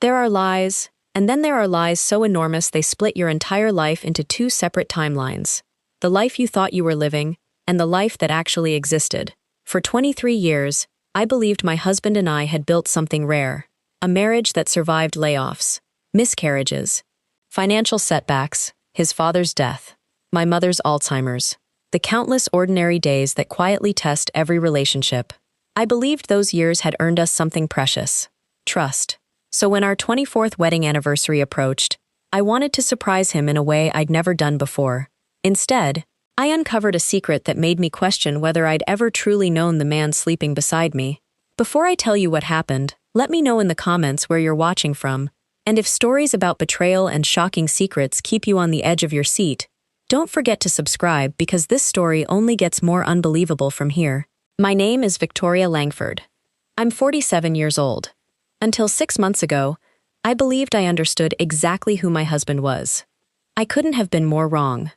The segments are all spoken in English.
There are lies, and then there are lies so enormous they split your entire life into two separate timelines. The life you thought you were living, and the life that actually existed. For 23 years, I believed my husband and I had built something rare. A marriage that survived layoffs, miscarriages, financial setbacks, his father's death, my mother's Alzheimer's, the countless ordinary days that quietly test every relationship. I believed those years had earned us something precious: trust. So when our 24th wedding anniversary approached, I wanted to surprise him in a way I'd never done before. Instead, I uncovered a secret that made me question whether I'd ever truly known the man sleeping beside me. Before I tell you what happened, let me know in the comments where you're watching from, and if stories about betrayal and shocking secrets keep you on the edge of your seat, don't forget to subscribe because this story only gets more unbelievable from here. My name is Victoria Langford. I'm 47 years old. Until 6 months ago, I believed I understood exactly who my husband was. I couldn't have been more wrong.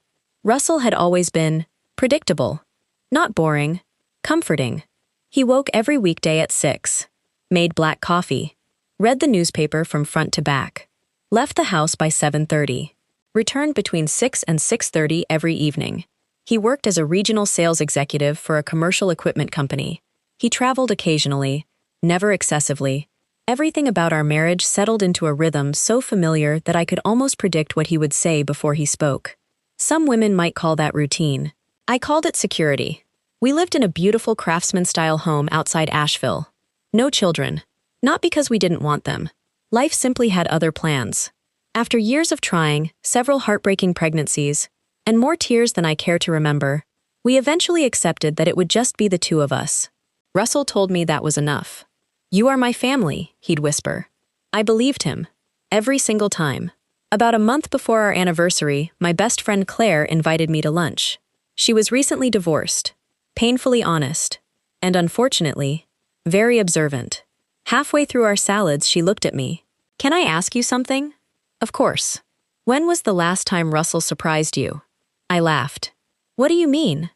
Russell had always been predictable, not boring, comforting. He woke every weekday at 6, made black coffee, read the newspaper from front to back, left the house by 7:30, returned between 6 and 6:30 every evening. He worked as a regional sales executive for a commercial equipment company. He traveled occasionally, never excessively. Everything about our marriage settled into a rhythm so familiar that I could almost predict what he would say before he spoke. Some women might call that routine. I called it security. We lived in a beautiful craftsman-style home outside Asheville. No children. Not because we didn't want them. Life simply had other plans. After years of trying, several heartbreaking pregnancies, and more tears than I care to remember, we eventually accepted that it would just be the two of us. Russell told me that was enough. "You are my family," he'd whisper. I believed him. Every single time. About a month before our anniversary, my best friend Claire invited me to lunch. She was recently divorced, painfully honest, and unfortunately, very observant. Halfway through our salads, she looked at me. "Can I ask you something?" "Of course." "When was the last time Russell surprised you?" I laughed. "What do you mean?"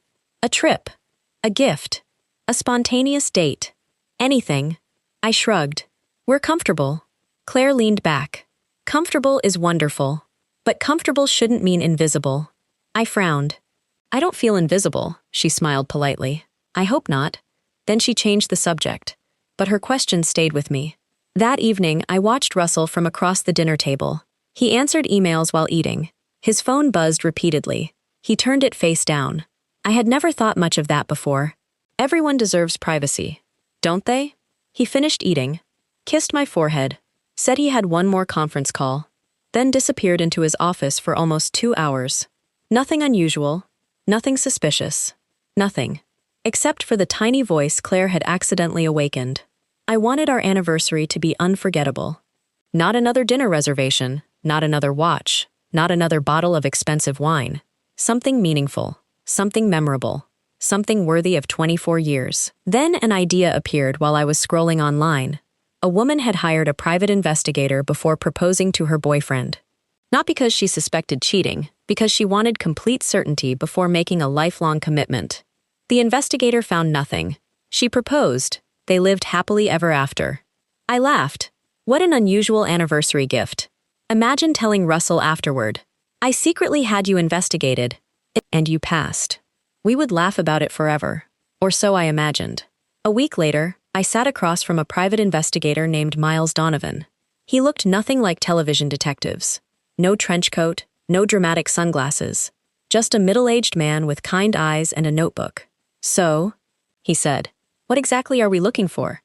"A trip. A gift. A spontaneous date. Anything." I shrugged. "We're comfortable." Claire leaned back. "Comfortable is wonderful, but comfortable shouldn't mean invisible." I frowned. "I don't feel invisible," she smiled politely. "I hope not." Then she changed the subject, but her question stayed with me. That evening, I watched Russell from across the dinner table. He answered emails while eating. His phone buzzed repeatedly. He turned it face down. I had never thought much of that before. Everyone deserves privacy, don't they? He finished eating, kissed my forehead, said he had one more conference call, then disappeared into his office for almost 2 hours. Nothing unusual, nothing suspicious, nothing. Except for the tiny voice Claire had accidentally awakened. I wanted our anniversary to be unforgettable. Not another dinner reservation, not another watch, not another bottle of expensive wine. Something meaningful, something memorable, something worthy of 24 years. Then an idea appeared while I was scrolling online. A woman had hired a private investigator before proposing to her boyfriend. Not because she suspected cheating, because she wanted complete certainty before making a lifelong commitment. The investigator found nothing. She proposed. They lived happily ever after. I laughed. What an unusual anniversary gift. Imagine telling Russell afterward, "I secretly had you investigated, and you passed." We would laugh about it forever. Or so I imagined. A week later, I sat across from a private investigator named Miles Donovan. He looked nothing like television detectives. No trench coat, no dramatic sunglasses. Just a middle-aged man with kind eyes and a notebook. "So," he said, "what exactly are we looking for?"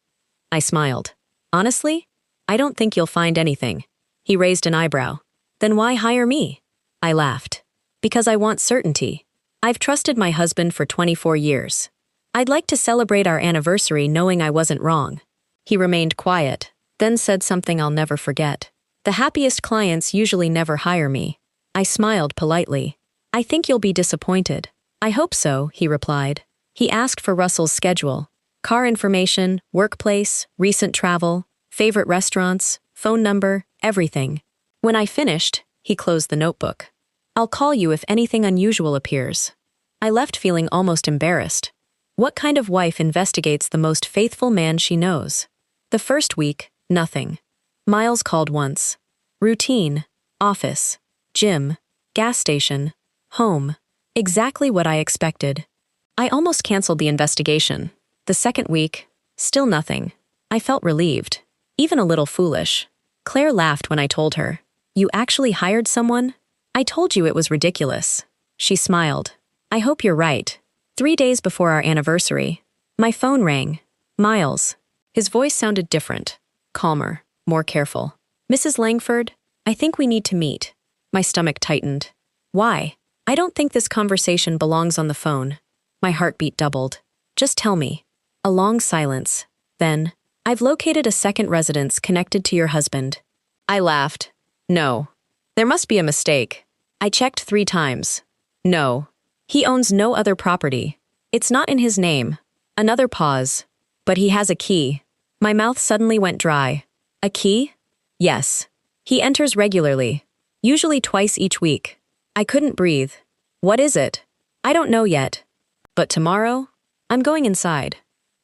I smiled. "Honestly, I don't think you'll find anything." He raised an eyebrow. "Then why hire me?" I laughed. "Because I want certainty. I've trusted my husband for 24 years. I'd like to celebrate our anniversary knowing I wasn't wrong." He remained quiet, then said something I'll never forget. "The happiest clients usually never hire me." I smiled politely. "I think you'll be disappointed." "I hope so," he replied. He asked for Russell's schedule, car information, workplace, recent travel, favorite restaurants, phone number, everything. When I finished, he closed the notebook. "I'll call you if anything unusual appears." I left feeling almost embarrassed. What kind of wife investigates the most faithful man she knows? The first week, nothing. Miles called once. Routine. Office. Gym. Gas station. Home. Exactly what I expected. I almost canceled the investigation. The second week, still nothing. I felt relieved. Even a little foolish. Claire laughed when I told her. You actually hired someone? I told you it was ridiculous. She smiled. I hope you're right. 3 days before our anniversary, my phone rang. Miles. His voice sounded different. Calmer. More careful. Mrs. Langford, I think we need to meet. My stomach tightened. Why? I don't think this conversation belongs on the phone. My heartbeat doubled. Just tell me. A long silence. Then, I've located a second residence connected to your husband. I laughed. No. There must be a mistake. I checked 3 times. No. He owns no other property. It's not in his name. Another pause. But he has a key. My mouth suddenly went dry. A key? Yes. He enters regularly. Usually twice each week. I couldn't breathe. What is it? I don't know yet. But tomorrow, I'm going inside.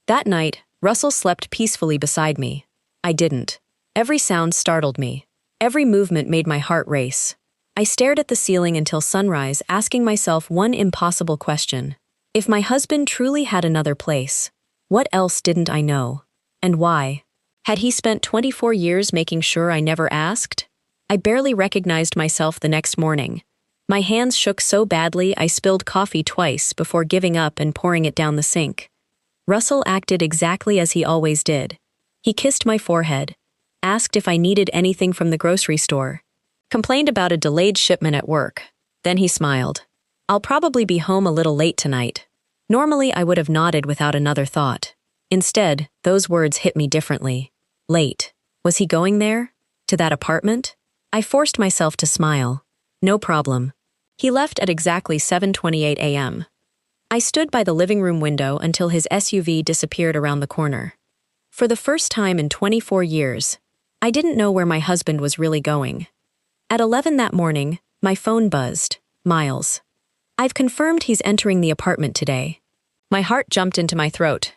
That night, Russell slept peacefully beside me. I didn't. Every sound startled me. Every movement made my heart race. I stared at the ceiling until sunrise, asking myself one impossible question. If my husband truly had another place, what else didn't I know? And why? Had he spent 24 years making sure I never asked? I barely recognized myself the next morning. My hands shook so badly I spilled coffee twice before giving up and pouring it down the sink. Russell acted exactly as he always did. He kissed my forehead, asked if I needed anything from the grocery store, complained about a delayed shipment at work. Then he smiled. I'll probably be home a little late tonight. Normally I would have nodded without another thought. Instead, those words hit me differently. Late. Was he going there? To that apartment? I forced myself to smile. No problem. He left at exactly 7:28 a.m. I stood by the living room window until his SUV disappeared around the corner. For the first time in 24 years, I didn't know where my husband was really going. At 11 that morning, my phone buzzed. Miles. I've confirmed he's entering the apartment today. My heart jumped into my throat.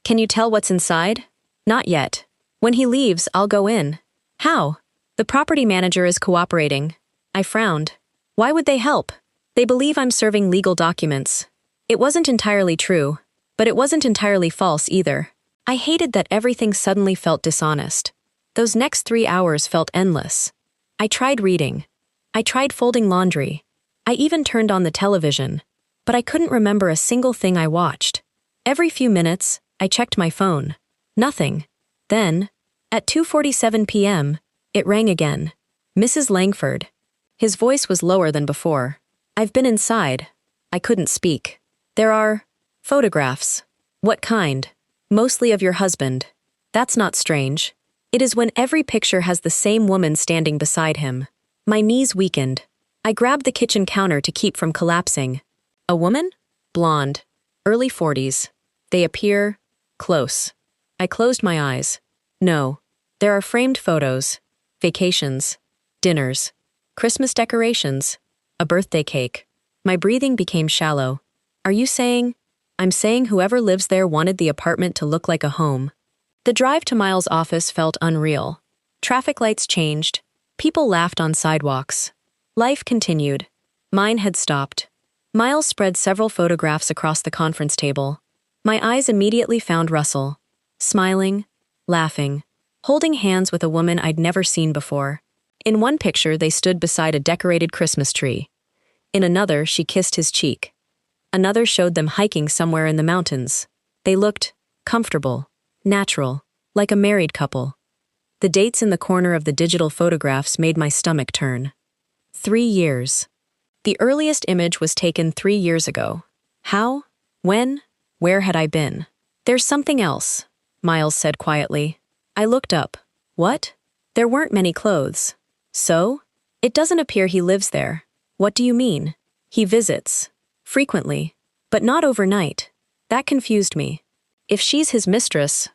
Can you tell what's inside? Not yet. When he leaves, I'll go in. How? The property manager is cooperating. I frowned. Why would they help? They believe I'm serving legal documents. It wasn't entirely true, but it wasn't entirely false either. I hated that everything suddenly felt dishonest. Those next 3 hours felt endless. I tried reading. I tried folding laundry. I even turned on the television, but I couldn't remember a single thing I watched. Every few minutes, I checked my phone. Nothing. Then, at 2:47 p.m., it rang again. Mrs. Langford. His voice was lower than before. I've been inside. I couldn't speak. There are photographs. What kind? Mostly of your husband. That's not strange. It is when every picture has the same woman standing beside him. My knees weakened. I grabbed the kitchen counter to keep from collapsing. A woman? Blonde. Early 40s. They appear close. I closed my eyes. No. There are framed photos. Vacations. Dinners. Christmas decorations. A birthday cake. My breathing became shallow. Are you saying? I'm saying whoever lives there wanted the apartment to look like a home. The drive to Miles' office felt unreal. Traffic lights changed. People laughed on sidewalks. Life continued. Mine had stopped. Miles spread several photographs across the conference table. My eyes immediately found Russell. Smiling, laughing, holding hands with a woman I'd never seen before. In one picture, they stood beside a decorated Christmas tree. In another, she kissed his cheek. Another showed them hiking somewhere in the mountains. They looked comfortable, natural, like a married couple. The dates in the corner of the digital photographs made my stomach turn. 3 years. The earliest image was taken 3 years ago. How? When? Where had I been? There's something else, Miles said quietly. I looked up. What? There weren't many clothes. So? It doesn't appear he lives there. What do you mean? He visits. Frequently. But not overnight. That confused me. If she's his mistress,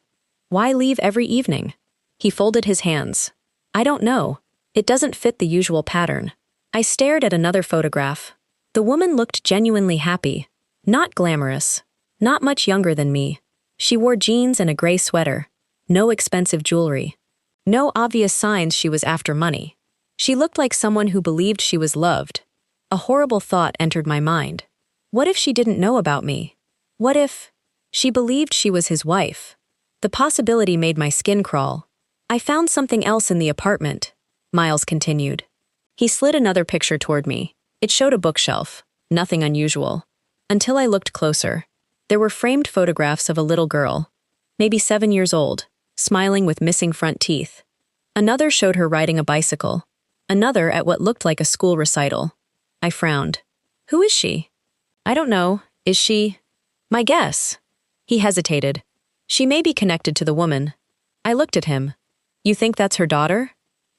why leave every evening? He folded his hands. I don't know. It doesn't fit the usual pattern. I stared at another photograph. The woman looked genuinely happy. Not glamorous. Not much younger than me. She wore jeans and a gray sweater. No expensive jewelry. No obvious signs she was after money. She looked like someone who believed she was loved. A horrible thought entered my mind. What if she didn't know about me? What if she believed she was his wife? The possibility made my skin crawl. I found something else in the apartment, Miles continued. He slid another picture toward me. It showed a bookshelf, nothing unusual. Until I looked closer. There were framed photographs of a little girl, maybe 7 years old, smiling with missing front teeth. Another showed her riding a bicycle. Another at what looked like a school recital. I frowned. Who is she? I don't know. Is she? My guess. He hesitated. She may be connected to the woman. I looked at him. You think that's her daughter?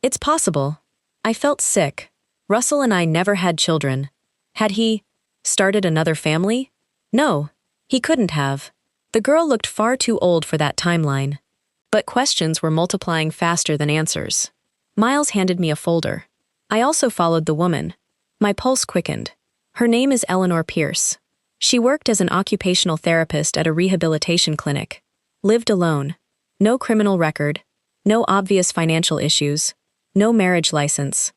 It's possible. I felt sick. Russell and I never had children. Had he started another family? No, he couldn't have. The girl looked far too old for that timeline. But questions were multiplying faster than answers. Miles handed me a folder. I also followed the woman. My pulse quickened. Her name is Eleanor Pierce. She worked as an occupational therapist at a rehabilitation clinic. Lived alone. No criminal record. No obvious financial issues. No marriage license.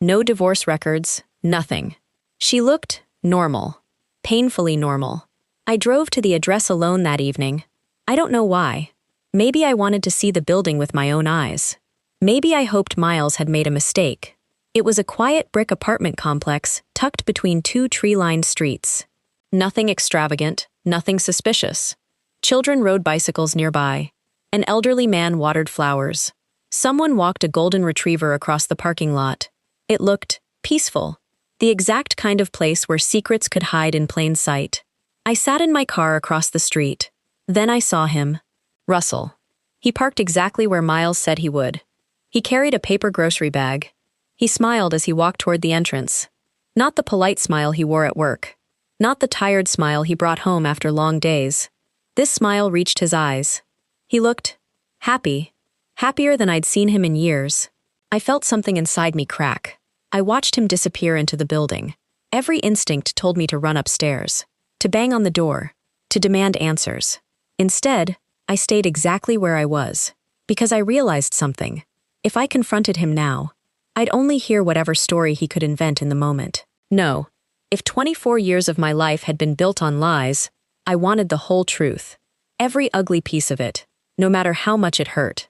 No divorce records. Nothing. She looked normal. Painfully normal. I drove to the address alone that evening. I don't know why. Maybe I wanted to see the building with my own eyes. Maybe I hoped Miles had made a mistake. It was a quiet brick apartment complex tucked between two tree-lined streets. Nothing extravagant, nothing suspicious. Children rode bicycles nearby. An elderly man watered flowers. Someone walked a golden retriever across the parking lot. It looked peaceful. The exact kind of place where secrets could hide in plain sight. I sat in my car across the street. Then I saw him. Russell. He parked exactly where Miles said he would. He carried a paper grocery bag. He smiled as he walked toward the entrance. Not the polite smile he wore at work. Not the tired smile he brought home after long days. This smile reached his eyes. He looked happy. Happier than I'd seen him in years. I felt something inside me crack. I watched him disappear into the building. Every instinct told me to run upstairs, to bang on the door, to demand answers. Instead, I stayed exactly where I was, because I realized something. If I confronted him now, I'd only hear whatever story he could invent in the moment. No. If 24 years of my life had been built on lies, I wanted the whole truth. Every ugly piece of it, no matter how much it hurt.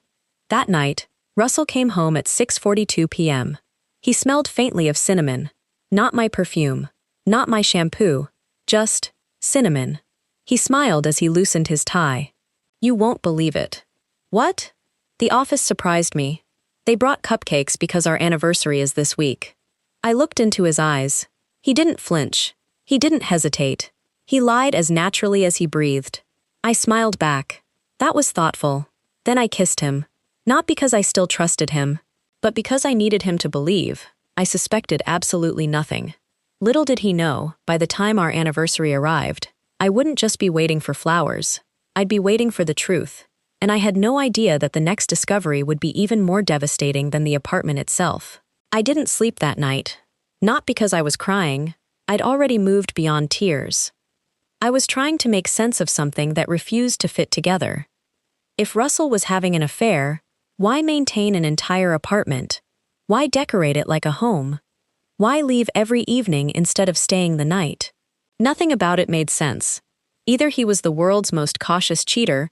That night, Russell came home at 6:42 p.m. He smelled faintly of cinnamon. Not my perfume. Not my shampoo. Just cinnamon. He smiled as he loosened his tie. You won't believe it. What? The office surprised me. They brought cupcakes because our anniversary is this week. I looked into his eyes. He didn't flinch. He didn't hesitate. He lied as naturally as he breathed. I smiled back. That was thoughtful. Then I kissed him. Not because I still trusted him, but because I needed him to believe. I suspected absolutely nothing. Little did he know, by the time our anniversary arrived, I wouldn't just be waiting for flowers. I'd be waiting for the truth. And I had no idea that the next discovery would be even more devastating than the apartment itself. I didn't sleep that night. Not because I was crying. I'd already moved beyond tears. I was trying to make sense of something that refused to fit together. If Russell was having an affair, why maintain an entire apartment? Why decorate it like a home? Why leave every evening instead of staying the night? Nothing about it made sense. Either he was the world's most cautious cheater,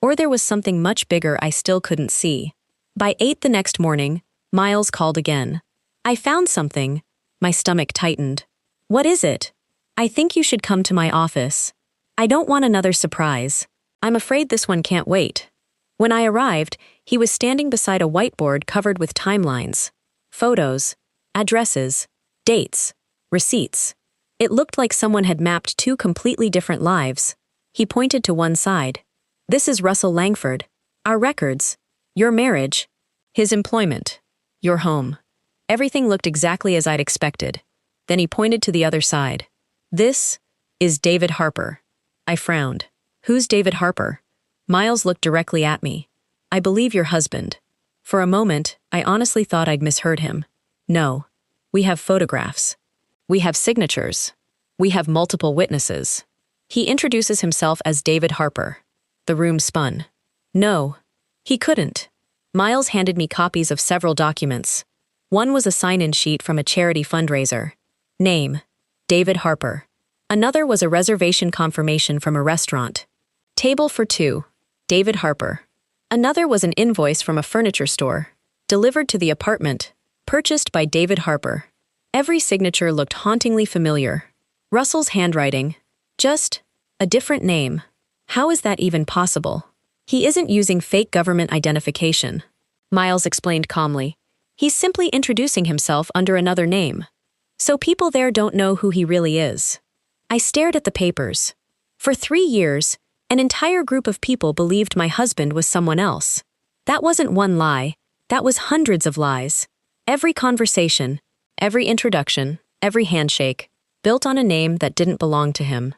or there was something much bigger I still couldn't see. By 8 the next morning, Miles called again. I found something. My stomach tightened. What is it? I think you should come to my office. I don't want another surprise. I'm afraid this one can't wait. When I arrived, he was standing beside a whiteboard covered with timelines. Photos, addresses, dates, receipts. It looked like someone had mapped two completely different lives. He pointed to one side. This is Russell Langford. Our records. Your marriage. His employment. Your home. Everything looked exactly as I'd expected. Then he pointed to the other side. This is David Harper. I frowned. Who's David Harper? Miles looked directly at me. I believe your husband. For a moment, I honestly thought I'd misheard him. No. We have photographs. We have signatures. We have multiple witnesses. He introduces himself as David Harper. The room spun. No. He couldn't. Miles handed me copies of several documents. One was a sign-in sheet from a charity fundraiser. Name: David Harper. Another was a reservation confirmation from a restaurant. Table for two. David Harper. Another was an invoice from a furniture store. Delivered to the apartment. Purchased by David Harper. Every signature looked hauntingly familiar. Russell's handwriting. Just a different name. How is that even possible? He isn't using fake government identification. Miles explained calmly. He's simply introducing himself under another name. So people there don't know who he really is. I stared at the papers. For 3 years, an entire group of people believed my husband was someone else. That wasn't one lie. That was hundreds of lies. Every conversation, every introduction, every handshake, built on a name that didn't belong to him.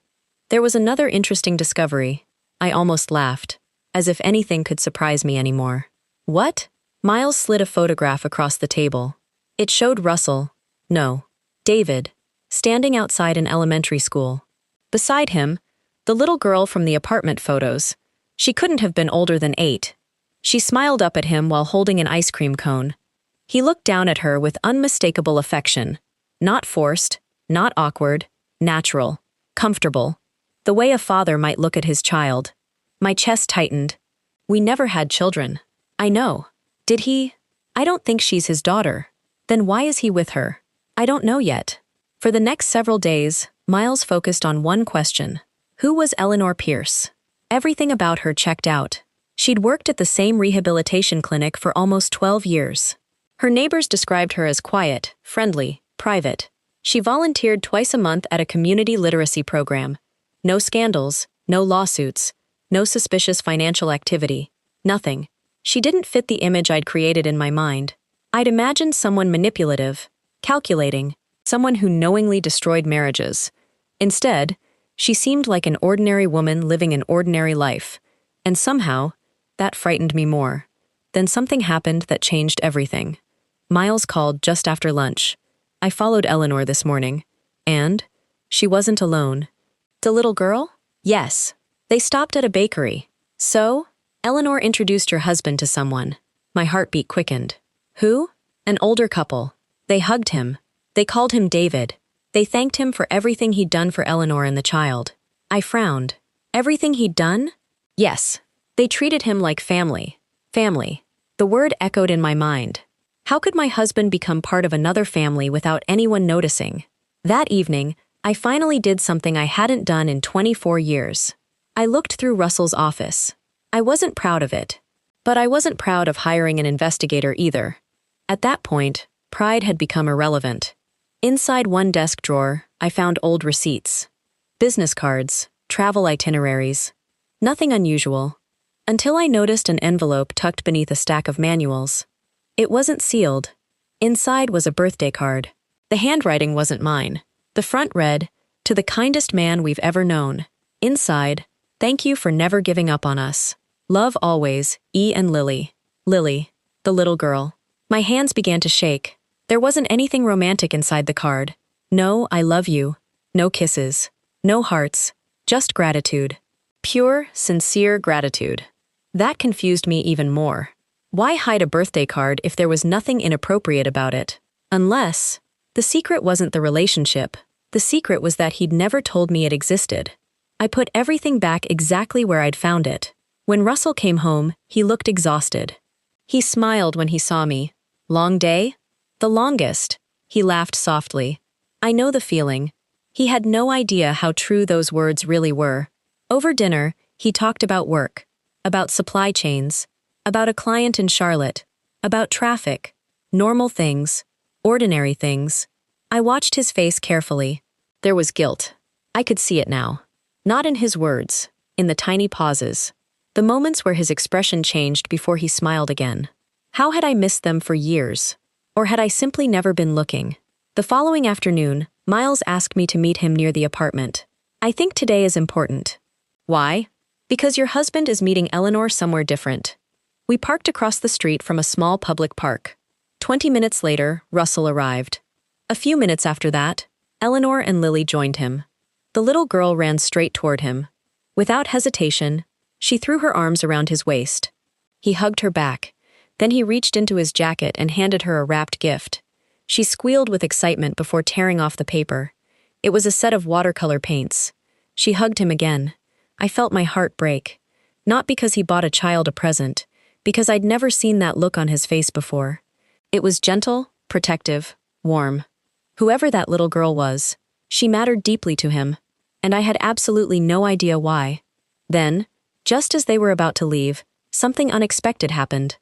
There was another interesting discovery. I almost laughed, as if anything could surprise me anymore. What? Miles slid a photograph across the table. It showed Russell, no, David, standing outside an elementary school. Beside him, the little girl from the apartment photos. She couldn't have been older than 8. She smiled up at him while holding an ice cream cone. He looked down at her with unmistakable affection. Not forced, not awkward, natural, comfortable. The way a father might look at his child. My chest tightened. We never had children. I know. Did he? I don't think she's his daughter. Then why is he with her? I don't know yet. For the next several days, Miles focused on one question. Who was Eleanor Pierce? Everything about her checked out. She'd worked at the same rehabilitation clinic for almost 12 years. Her neighbors described her as quiet, friendly, private. She volunteered twice a month at a community literacy program. No scandals, no lawsuits, no suspicious financial activity. Nothing. She didn't fit the image I'd created in my mind. I'd imagined someone manipulative, calculating, someone who knowingly destroyed marriages. Instead, she seemed like an ordinary woman living an ordinary life. And somehow, that frightened me more. Then something happened that changed everything. Miles called just after lunch. I followed Eleanor this morning. And? She wasn't alone. The little girl? Yes. They stopped at a bakery. So? Eleanor introduced her husband to someone. My heartbeat quickened. Who? An older couple. They hugged him. They called him David. They thanked him for everything he'd done for Eleanor and the child. I frowned. Everything he'd done? Yes. They treated him like family. Family. The word echoed in my mind. How could my husband become part of another family without anyone noticing? That evening, I finally did something I hadn't done in 24 years. I looked through Russell's office. I wasn't proud of it. But I wasn't proud of hiring an investigator either. At that point, pride had become irrelevant. Inside one desk drawer, I found old receipts. Business cards, travel itineraries. Nothing unusual. Until I noticed an envelope tucked beneath a stack of manuals. It wasn't sealed. Inside was a birthday card. The handwriting wasn't mine. The front read, "To the kindest man we've ever known." Inside, "Thank you for never giving up on us. Love always, E. and Lily." Lily, the little girl. My hands began to shake. There wasn't anything romantic inside the card. No, I love you. No kisses. No hearts. Just gratitude. Pure, sincere gratitude. That confused me even more. Why hide a birthday card if there was nothing inappropriate about it? Unless, the secret wasn't the relationship. The secret was that he'd never told me it existed. I put everything back exactly where I'd found it. When Russell came home, he looked exhausted. He smiled when he saw me. Long day? The longest. He laughed softly. I know the feeling. He had no idea how true those words really were. Over dinner, he talked about work, about supply chains, about a client in Charlotte, about traffic, normal things, ordinary things. I watched his face carefully. There was guilt. I could see it now. Not in his words, in the tiny pauses, the moments where his expression changed before he smiled again. How had I missed them for years? Or had I simply never been looking? The following afternoon, Miles asked me to meet him near the apartment. I think today is important. Why? Because your husband is meeting Eleanor somewhere different. We parked across the street from a small public park. 20 minutes later, Russell arrived. A few minutes after that, Eleanor and Lily joined him. The little girl ran straight toward him. Without hesitation, she threw her arms around his waist. He hugged her back. Then he reached into his jacket and handed her a wrapped gift. She squealed with excitement before tearing off the paper. It was a set of watercolor paints. She hugged him again. I felt my heart break. Not because he bought a child a present, because I'd never seen that look on his face before. It was gentle, protective, warm. Whoever that little girl was, she mattered deeply to him, and I had absolutely no idea why. Then, just as they were about to leave, something unexpected happened.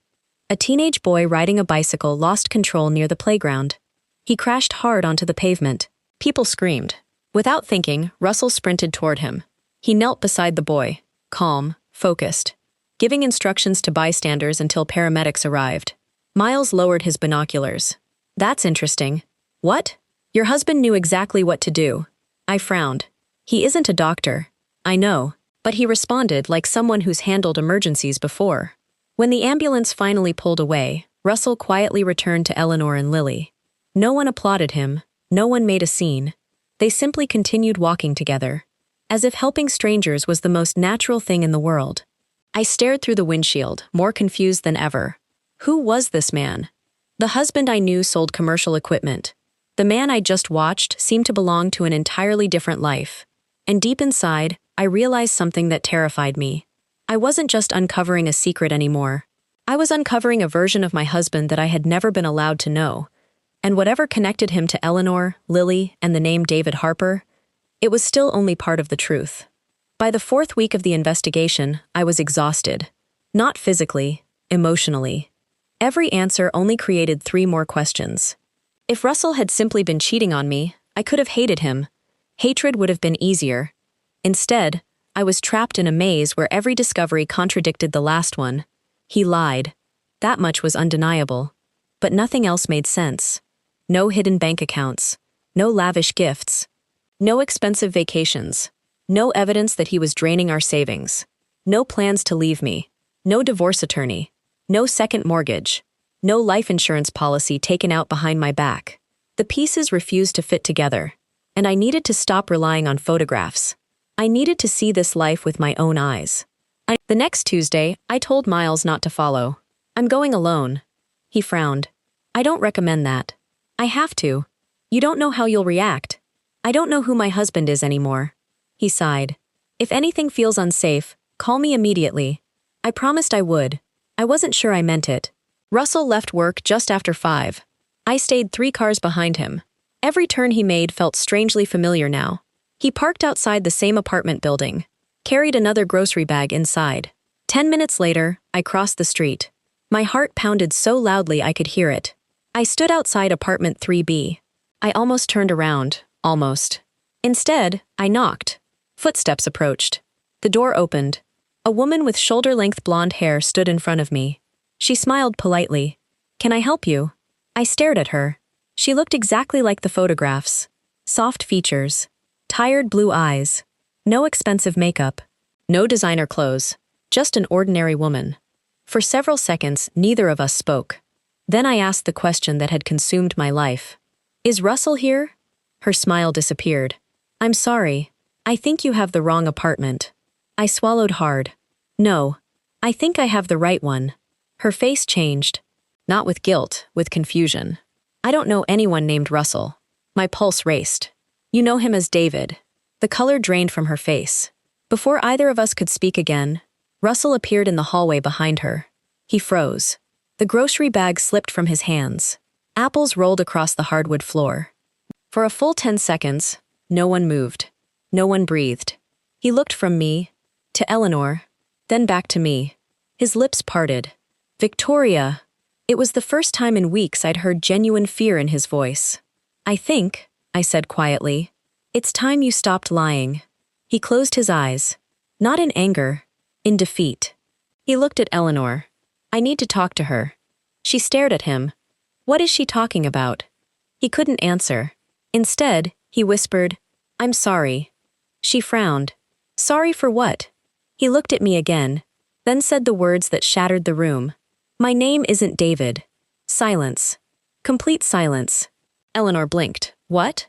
A teenage boy riding a bicycle lost control near the playground. He crashed hard onto the pavement. People screamed. Without thinking, Russell sprinted toward him. He knelt beside the boy, calm, focused, giving instructions to bystanders until paramedics arrived. Miles lowered his binoculars. That's interesting. What? Your husband knew exactly what to do. I frowned. He isn't a doctor. I know. But he responded like someone who's handled emergencies before. When the ambulance finally pulled away, Russell quietly returned to Eleanor and Lily. No one applauded him. No one made a scene. They simply continued walking together, as if helping strangers was the most natural thing in the world. I stared through the windshield, more confused than ever. Who was this man? The husband I knew sold commercial equipment. The man I just watched seemed to belong to an entirely different life. And deep inside, I realized something that terrified me. I wasn't just uncovering a secret anymore. I was uncovering a version of my husband that I had never been allowed to know. And whatever connected him to Eleanor, Lily, and the name David Harper, it was still only part of the truth. By the 4th week of the investigation, I was exhausted. Not physically, emotionally. Every answer only created 3 more questions. If Russell had simply been cheating on me, I could have hated him. Hatred would have been easier. Instead, I was trapped in a maze where every discovery contradicted the last one. He lied. That much was undeniable. But nothing else made sense. No hidden bank accounts. No lavish gifts. No expensive vacations. No evidence that he was draining our savings. No plans to leave me. No divorce attorney. No second mortgage. No life insurance policy taken out behind my back. The pieces refused to fit together. And I needed to stop relying on photographs. I needed to see this life with my own eyes. The next Tuesday, I told Miles not to follow. I'm going alone. He frowned. I don't recommend that. I have to. You don't know how you'll react. I don't know who my husband is anymore. He sighed. If anything feels unsafe, call me immediately. I promised I would. I wasn't sure I meant it. Russell left work just after 5. I stayed 3 cars behind him. Every turn he made felt strangely familiar now. He parked outside the same apartment building, carried another grocery bag inside. 10 minutes later, I crossed the street. My heart pounded so loudly I could hear it. I stood outside apartment 3B. I almost turned around, almost. Instead, I knocked. Footsteps approached. The door opened. A woman with shoulder-length blonde hair stood in front of me. She smiled politely. Can I help you? I stared at her. She looked exactly like the photographs. Soft features. Tired blue eyes. No expensive makeup. No designer clothes. Just an ordinary woman. For several seconds, neither of us spoke. Then I asked the question that had consumed my life. Is Russell here? Her smile disappeared. I'm sorry. I think you have the wrong apartment. I swallowed hard. No. I think I have the right one. Her face changed. Not with guilt, with confusion. I don't know anyone named Russell. My pulse raced. You know him as David. The color drained from her face. Before either of us could speak again, Russell appeared in the hallway behind her. He froze. The grocery bag slipped from his hands. Apples rolled across the hardwood floor. For a full 10 seconds, no one moved. No one breathed. He looked from me, to Eleanor, then back to me. His lips parted. Victoria! It was the first time in weeks I'd heard genuine fear in his voice. I think, I said quietly, it's time you stopped lying. He closed his eyes. Not in anger, in defeat. He looked at Eleanor. I need to talk to her. She stared at him. What is she talking about? He couldn't answer. Instead, he whispered, I'm sorry. She frowned. Sorry for what? He looked at me again, then said the words that shattered the room. My name isn't David. Silence. Complete silence. Eleanor blinked. What?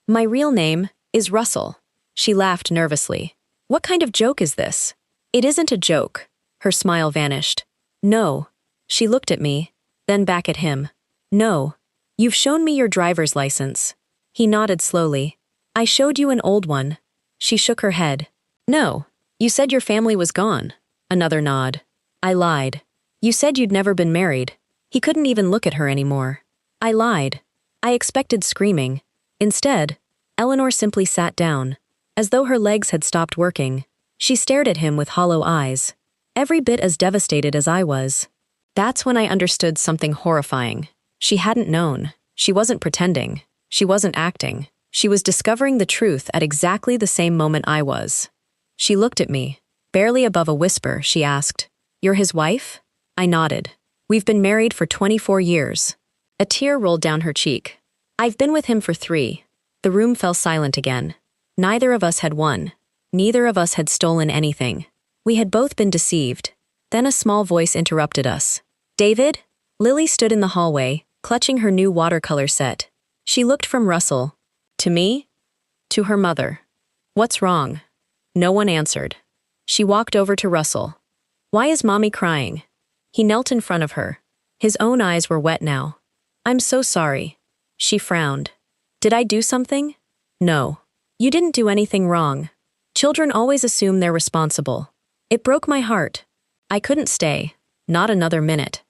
My real name is Russell. She laughed nervously. What kind of joke is this? It isn't a joke. Her smile vanished. No. She looked at me, then back at him. No. You've shown me your driver's license. He nodded slowly. I showed you an old one. She shook her head. No. You said your family was gone. Another nod. I lied. You said you'd never been married. He couldn't even look at her anymore. I lied. I expected screaming. Instead, Eleanor simply sat down, as though her legs had stopped working. She stared at him with hollow eyes, every bit as devastated as I was. That's when I understood something horrifying. She hadn't known. She wasn't pretending. She wasn't acting. She was discovering the truth at exactly the same moment I was. She looked at me. Barely above a whisper, she asked, "You're his wife?" I nodded. "We've been married for 24 years. A tear rolled down her cheek. "I've been with him for 3. The room fell silent again. Neither of us had won. Neither of us had stolen anything. We had both been deceived. Then a small voice interrupted us. "David?" Lily stood in the hallway, clutching her new watercolor set. She looked from Russell. To me? To her mother. "What's wrong?" No one answered. She walked over to Russell. "Why is Mommy crying?" He knelt in front of her. His own eyes were wet now. "I'm so sorry." She frowned. "Did I do something?" "No. You didn't do anything wrong. Children always assume they're responsible." It broke my heart. I couldn't stay. Not another minute.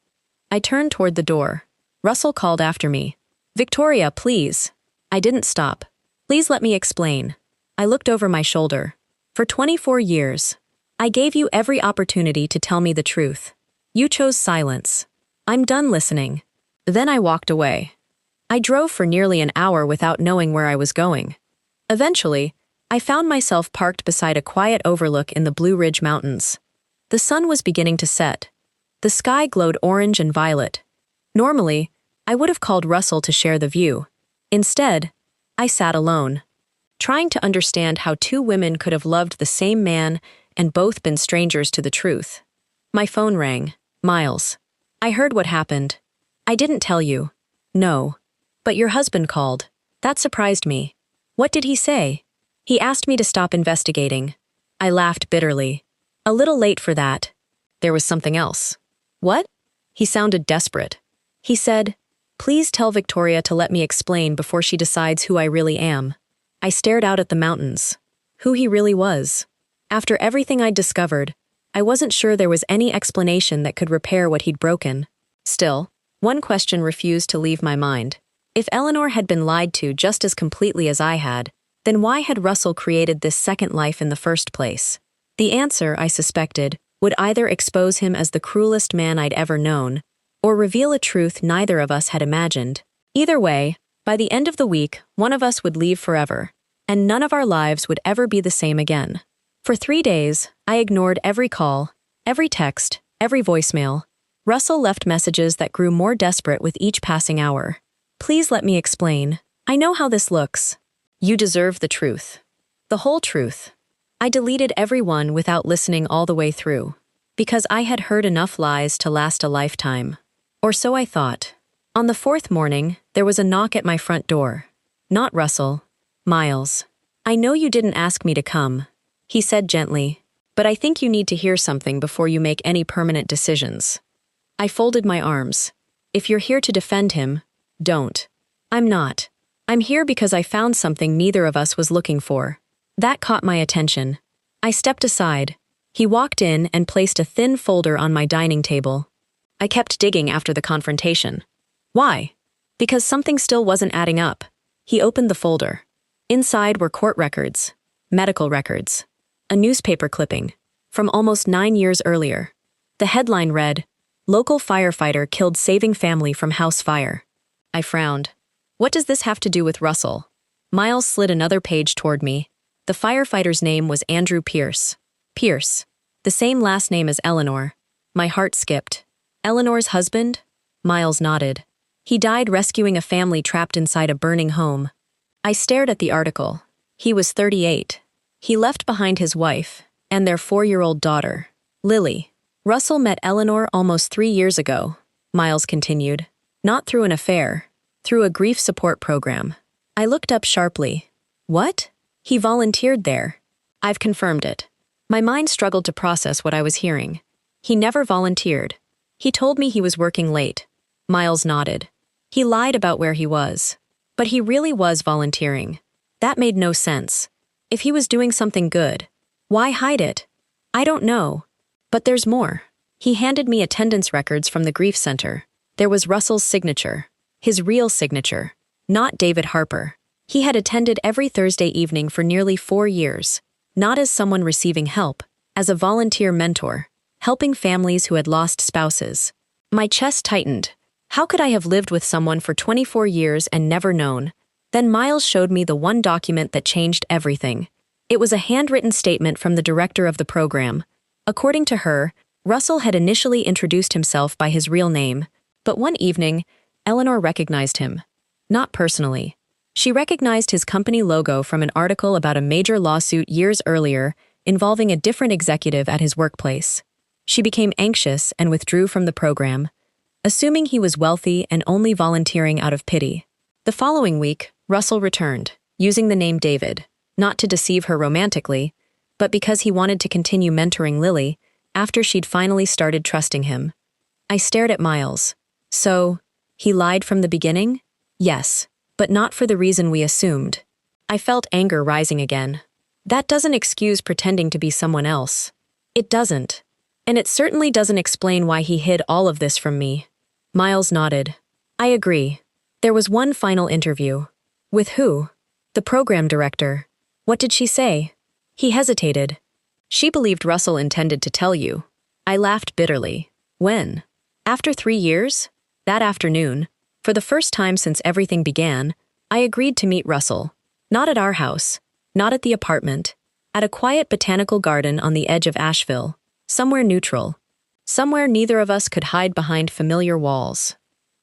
I turned toward the door. Russell called after me. "Victoria, please." I didn't stop. "Please let me explain." I looked over my shoulder. "For 24 years, I gave you every opportunity to tell me the truth. You chose silence. I'm done listening." Then I walked away. I drove for nearly an hour without knowing where I was going. Eventually, I found myself parked beside a quiet overlook in the Blue Ridge Mountains. The sun was beginning to set. The sky glowed orange and violet. Normally, I would have called Russell to share the view. Instead, I sat alone, trying to understand how 2 women could have loved the same man and both been strangers to the truth. My phone rang. "Miles. I heard what happened. I didn't tell you." "No. But your husband called. That surprised me." "What did he say?" "He asked me to stop investigating." I laughed bitterly. "A little late for that." There was something else. "What?" He sounded desperate. He said, "Please tell Victoria to let me explain before she decides who I really am." I stared out at the mountains. Who he really was. After everything I'd discovered, I wasn't sure there was any explanation that could repair what he'd broken. Still, one question refused to leave my mind. If Eleanor had been lied to just as completely as I had, then why had Russell created this second life in the first place? The answer, I suspected, would either expose him as the cruelest man I'd ever known, or reveal a truth neither of us had imagined. Either way, by the end of the week, one of us would leave forever, and none of our lives would ever be the same again. For 3 days, I ignored every call, every text, every voicemail. Russell left messages that grew more desperate with each passing hour. "Please let me explain. I know how this looks. You deserve the truth. The whole truth." I deleted every one without listening all the way through, because I had heard enough lies to last a lifetime. Or so I thought. On the 4th morning, there was a knock at my front door. Not Russell. Miles. "I know you didn't ask me to come," he said gently, "but I think you need to hear something before you make any permanent decisions." I folded my arms. "If you're here to defend him, don't." "I'm not. I'm here because I found something neither of us was looking for." That caught my attention. I stepped aside. He walked in and placed a thin folder on my dining table. I kept digging after the confrontation. Why? Because something still wasn't adding up. He opened the folder. Inside were court records, medical records, a newspaper clipping from almost 9 years earlier. The headline read, "Local firefighter killed saving family from house fire." I frowned. What does this have to do with Russell? Miles slid another page toward me. The firefighter's name was Andrew Pierce. Pierce. The same last name as Eleanor. My heart skipped. Eleanor's husband? Miles nodded. He died rescuing a family trapped inside a burning home. I stared at the article. He was 38. He left behind his wife and their 4-year-old daughter, Lily. Russell met Eleanor almost 3 years ago, Miles continued. Not through an affair, through a grief support program. I looked up sharply. What? He volunteered there. I've confirmed it. My mind struggled to process what I was hearing. He never volunteered. He told me he was working late. Miles nodded. He lied about where he was. But he really was volunteering. That made no sense. If he was doing something good, why hide it? I don't know. But there's more. He handed me attendance records from the grief center. There was Russell's signature. His real signature. Not David Harper. He had attended every Thursday evening for nearly 4 years. Not as someone receiving help, as a volunteer mentor, helping families who had lost spouses. My chest tightened. How could I have lived with someone for 24 years and never known? Then Miles showed me the one document that changed everything. It was a handwritten statement from the director of the program. According to her, Russell had initially introduced himself by his real name, but one evening, Eleanor recognized him. Not personally. She recognized his company logo from an article about a major lawsuit years earlier involving a different executive at his workplace. She became anxious and withdrew from the program, assuming he was wealthy and only volunteering out of pity. The following week, Russell returned, using the name David, not to deceive her romantically, but because he wanted to continue mentoring Lily after she'd finally started trusting him. I stared at Miles. So, he lied from the beginning? Yes, but not for the reason we assumed. I felt anger rising again. That doesn't excuse pretending to be someone else. It doesn't. And it certainly doesn't explain why he hid all of this from me. Miles nodded. I agree. There was one final interview. With who? The program director. What did she say? He hesitated. She believed Russell intended to tell you. I laughed bitterly. When? After 3 years? That afternoon, for the first time since everything began, I agreed to meet Russell. Not at our house. Not at the apartment. At a quiet botanical garden on the edge of Asheville. Somewhere neutral. Somewhere neither of us could hide behind familiar walls.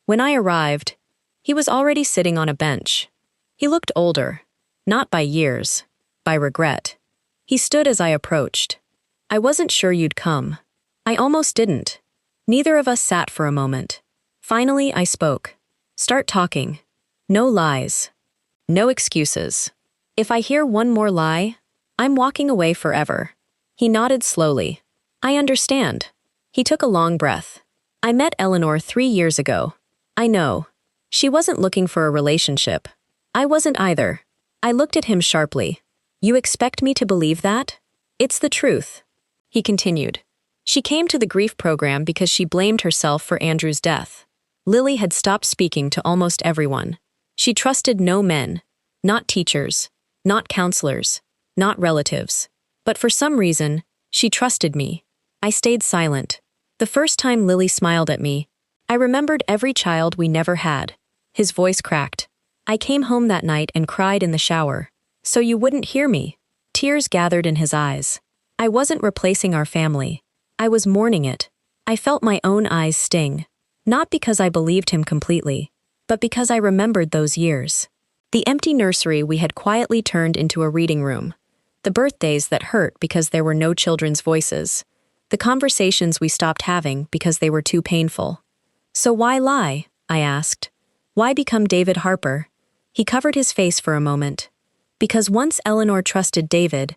When I arrived, he was already sitting on a bench. He looked older. Not by years. By regret. He stood as I approached. I wasn't sure you'd come. I almost didn't. Neither of us sat for a moment. Finally, I spoke. Start talking. No lies. No excuses. If I hear one more lie, I'm walking away forever. He nodded slowly. I understand. He took a long breath. I met Eleanor 3 years ago. I know. She wasn't looking for a relationship. I wasn't either. I looked at him sharply. You expect me to believe that? It's the truth. He continued. She came to the grief program because she blamed herself for Andrew's death. Lily had stopped speaking to almost everyone. She trusted no men. Not teachers. Not counselors. Not relatives. But for some reason, she trusted me. I stayed silent. The first time Lily smiled at me, I remembered every child we never had. His voice cracked. I came home that night and cried in the shower. So you wouldn't hear me. Tears gathered in his eyes. I wasn't replacing our family. I was mourning it. I felt my own eyes sting. Not because I believed him completely, but because I remembered those years. The empty nursery we had quietly turned into a reading room. The birthdays that hurt because there were no children's voices. The conversations we stopped having because they were too painful. So why lie? I asked. Why become David Harper? He covered his face for a moment. Because once Eleanor trusted David,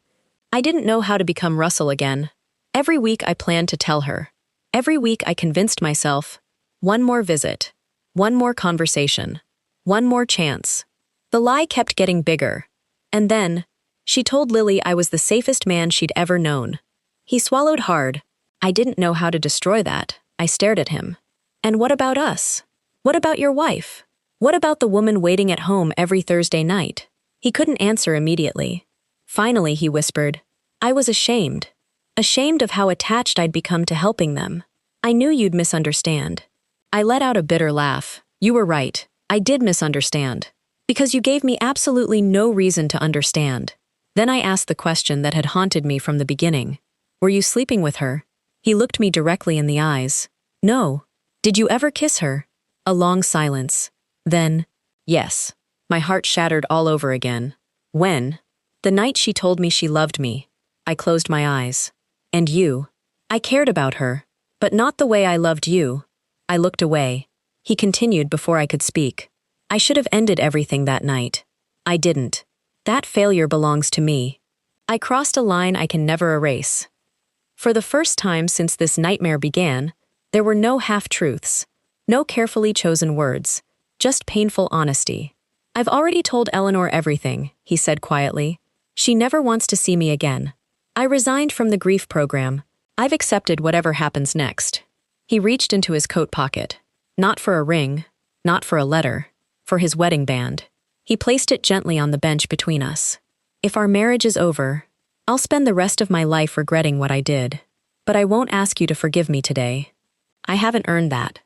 I didn't know how to become Russell again. Every week I planned to tell her. Every week I convinced myself, one more visit, one more conversation, one more chance. The lie kept getting bigger. And then, she told Lily I was the safest man she'd ever known. He swallowed hard. I didn't know how to destroy that. I stared at him. And what about us? What about your wife? What about the woman waiting at home every Thursday night? He couldn't answer immediately. Finally, he whispered, I was ashamed. Ashamed of how attached I'd become to helping them. I knew you'd misunderstand. I let out a bitter laugh. You were right. I did misunderstand. Because you gave me absolutely no reason to understand. Then I asked the question that had haunted me from the beginning. Were you sleeping with her? He looked me directly in the eyes. No. Did you ever kiss her? A long silence. Then, yes. My heart shattered all over again. When? The night she told me she loved me. I closed my eyes. And you? I cared about her, but not the way I loved you. I looked away. He continued before I could speak. I should have ended everything that night. I didn't. That failure belongs to me. I crossed a line I can never erase. For the first time since this nightmare began, There were no half-truths, no carefully chosen words, just painful honesty. "I've already told Eleanor everything," he said quietly. "She never wants to see me again. I resigned from the grief program. I've accepted whatever happens next." He reached into his coat pocket. Not for a ring, not for a letter, for his wedding band. He placed it gently on the bench between us. "If our marriage is over, I'll spend the rest of my life regretting what I did. But I won't ask you to forgive me today. I haven't earned that."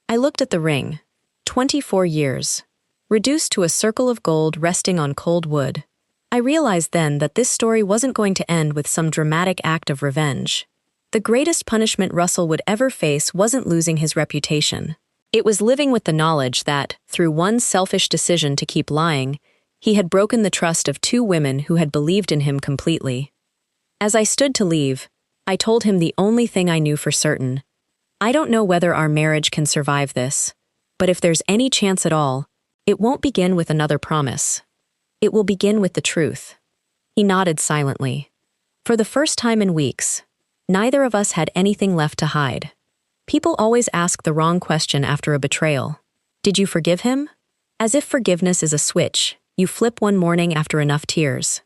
I looked at the ring. 24 years. Reduced to a circle of gold resting on cold wood. I realized then that this story wasn't going to end with some dramatic act of revenge. The greatest punishment Russell would ever face wasn't losing his reputation. It was living with the knowledge that, through one selfish decision to keep lying, he had broken the trust of two women who had believed in him completely. As I stood to leave, I told him the only thing I knew for certain. "I don't know whether our marriage can survive this, but if there's any chance at all, it won't begin with another promise. It will begin with the truth." He nodded silently. For the first time in weeks, neither of us had anything left to hide. People always ask the wrong question after a betrayal. Did you forgive him? As if forgiveness is a switch you flip one morning after enough tears.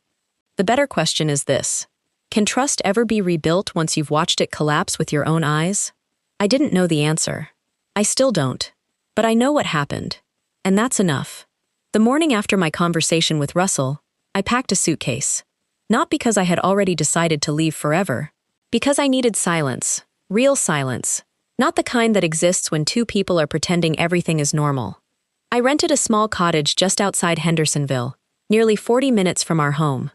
The better question is this: can trust ever be rebuilt once you've watched it collapse with your own eyes? I didn't know the answer. I still don't. But I know what happened. And that's enough. The morning after my conversation with Russell, I packed a suitcase. Not because I had already decided to leave forever. Because I needed silence. Real silence. Not the kind that exists when two people are pretending everything is normal. I rented a small cottage just outside Hendersonville, nearly 40 minutes from our home.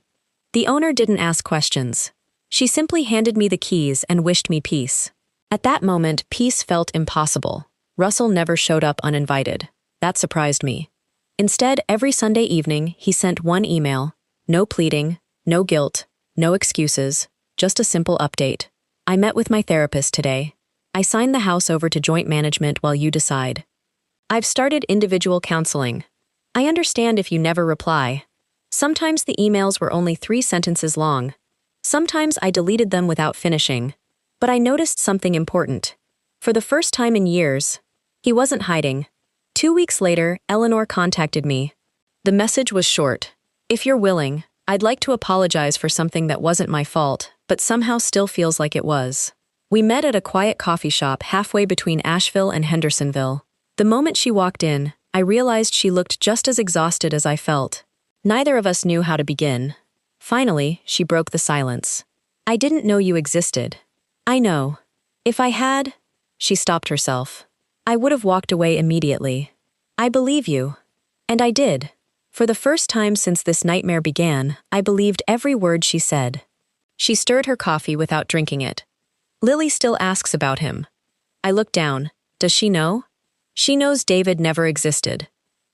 The owner didn't ask questions. She simply handed me the keys and wished me peace. At that moment, peace felt impossible. Russell never showed up uninvited. That surprised me. Instead, every Sunday evening, he sent one email. No pleading, no guilt, no excuses, just a simple update. "I met with my therapist today. I signed the house over to joint management while you decide. I've started individual counseling. I understand if you never reply." Sometimes the emails were only 3 sentences long. Sometimes I deleted them without finishing. But I noticed something important. For the first time in years, he wasn't hiding. 2 weeks later, Eleanor contacted me. The message was short. "If you're willing, I'd like to apologize for something that wasn't my fault, but somehow still feels like it was." We met at a quiet coffee shop halfway between Asheville and Hendersonville. The moment she walked in, I realized she looked just as exhausted as I felt. Neither of us knew how to begin. Finally, she broke the silence. "I didn't know you existed." "I know. If I had—" She stopped herself. "I would have walked away immediately. I believe you." And I did. For the first time since this nightmare began, I believed every word she said. She stirred her coffee without drinking it. "Lily still asks about him." I looked down. Does she know? "She knows David never existed."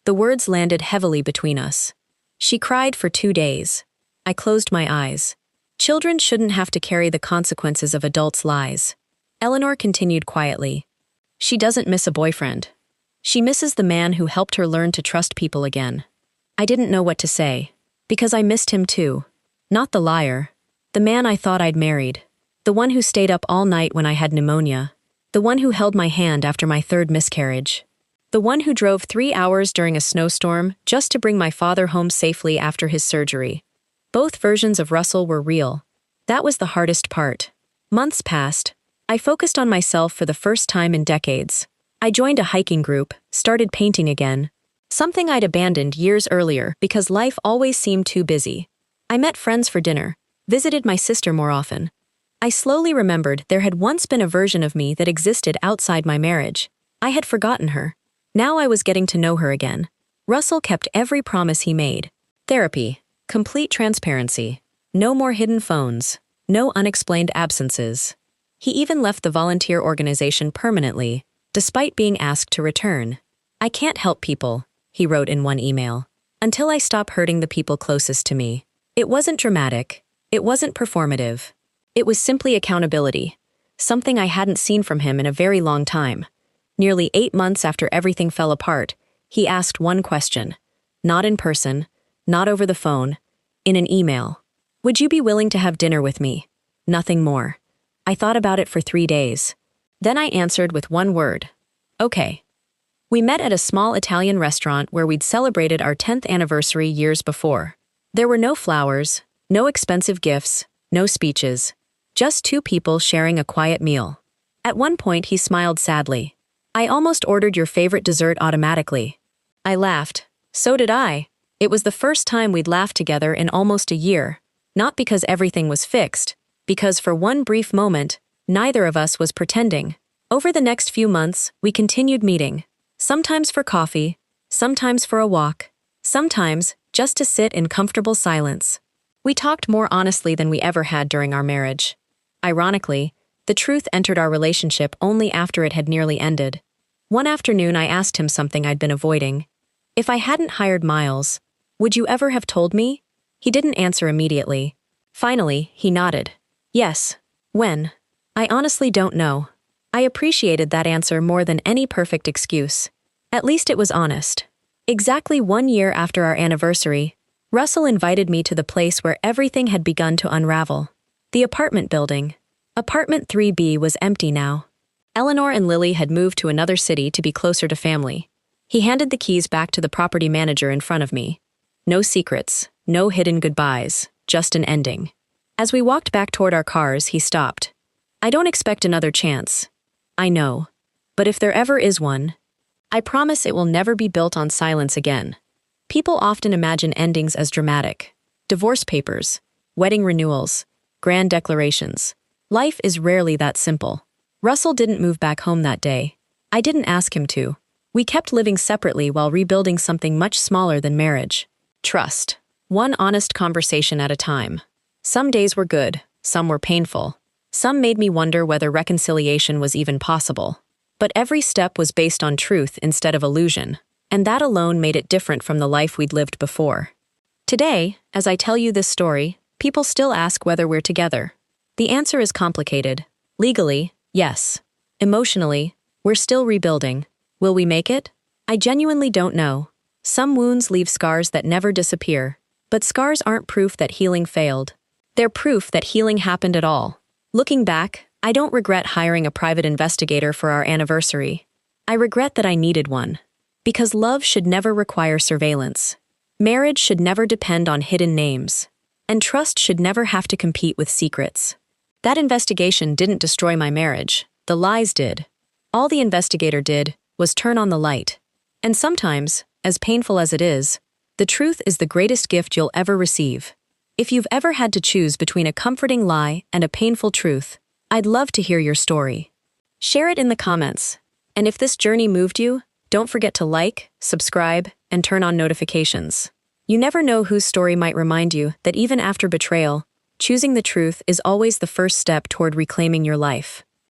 The words landed heavily between us. She cried for 2 days. I closed my eyes. Children shouldn't have to carry the consequences of adults' lies. Eleanor continued quietly. "She doesn't miss a boyfriend. She misses the man who helped her learn to trust people again." I didn't know what to say, because I missed him too. Not the liar. The man I thought I'd married. The one who stayed up all night when I had pneumonia. The one who held my hand after my 3rd miscarriage. The one who drove 3 hours during a snowstorm just to bring my father home safely after his surgery. Both versions of Russell were real. That was the hardest part. Months passed. I focused on myself for the first time in decades. I joined a hiking group, started painting again. Something I'd abandoned years earlier because life always seemed too busy. I met friends for dinner, visited my sister more often. I slowly remembered there had once been a version of me that existed outside my marriage. I had forgotten her. Now I was getting to know her again. Russell kept every promise he made. Therapy. Complete transparency. No more hidden phones. No unexplained absences. He even left the volunteer organization permanently, despite being asked to return. "I can't help people," he wrote in one email, "until I stop hurting the people closest to me." It wasn't dramatic. It wasn't performative. It was simply accountability, something I hadn't seen from him in a very long time. Nearly 8 months after everything fell apart, he asked one question. Not in person, not over the phone, in an email. "Would you be willing to have dinner with me?" Nothing more. I thought about it for 3 days. Then I answered with one word. Okay. We met at a small Italian restaurant where we'd celebrated our 10th anniversary years before. There were no flowers, no expensive gifts, no speeches. Just two people sharing a quiet meal. At one point he smiled sadly. I almost ordered your favorite dessert automatically. I laughed. So did I. It was the first time we'd laughed together in almost a year. Not because everything was fixed, because for one brief moment, neither of us was pretending. Over the next few months, we continued meeting. Sometimes for coffee, sometimes for a walk, sometimes just to sit in comfortable silence. We talked more honestly than we ever had during our marriage. Ironically, the truth entered our relationship only after it had nearly ended. One afternoon I asked him something I'd been avoiding. If I hadn't hired Miles, would you ever have told me? He didn't answer immediately. Finally, he nodded. Yes. When? I honestly don't know. I appreciated that answer more than any perfect excuse. At least it was honest. Exactly 1 year after our anniversary, Russell invited me to the place where everything had begun to unravel. The apartment building. Apartment 3B was empty now. Eleanor and Lily had moved to another city to be closer to family. He handed the keys back to the property manager in front of me. No secrets, no hidden goodbyes, just an ending. As we walked back toward our cars, he stopped. I don't expect another chance. I know. But if there ever is one, I promise it will never be built on silence again. People often imagine endings as dramatic. Divorce papers, wedding renewals, grand declarations. Life is rarely that simple. Russell didn't move back home that day. I didn't ask him to. We kept living separately while rebuilding something much smaller than marriage. Trust. One honest conversation at a time. Some days were good, some were painful. Some made me wonder whether reconciliation was even possible. But every step was based on truth instead of illusion, and that alone made it different from the life we'd lived before. Today, as I tell you this story, people still ask whether we're together. The answer is complicated. Legally, yes. Emotionally, we're still rebuilding. Will we make it? I genuinely don't know. Some wounds leave scars that never disappear, but scars aren't proof that healing failed. They're proof that healing happened at all. Looking back, I don't regret hiring a private investigator for our anniversary. I regret that I needed one. Because love should never require surveillance. Marriage should never depend on hidden names. And trust should never have to compete with secrets. That investigation didn't destroy my marriage. The lies did. All the investigator did was turn on the light. And sometimes, as painful as it is, the truth is the greatest gift you'll ever receive. If you've ever had to choose between a comforting lie and a painful truth, I'd love to hear your story. Share it in the comments. And if this journey moved you, don't forget to like, subscribe, and turn on notifications. You never know whose story might remind you that even after betrayal, choosing the truth is always the first step toward reclaiming your life.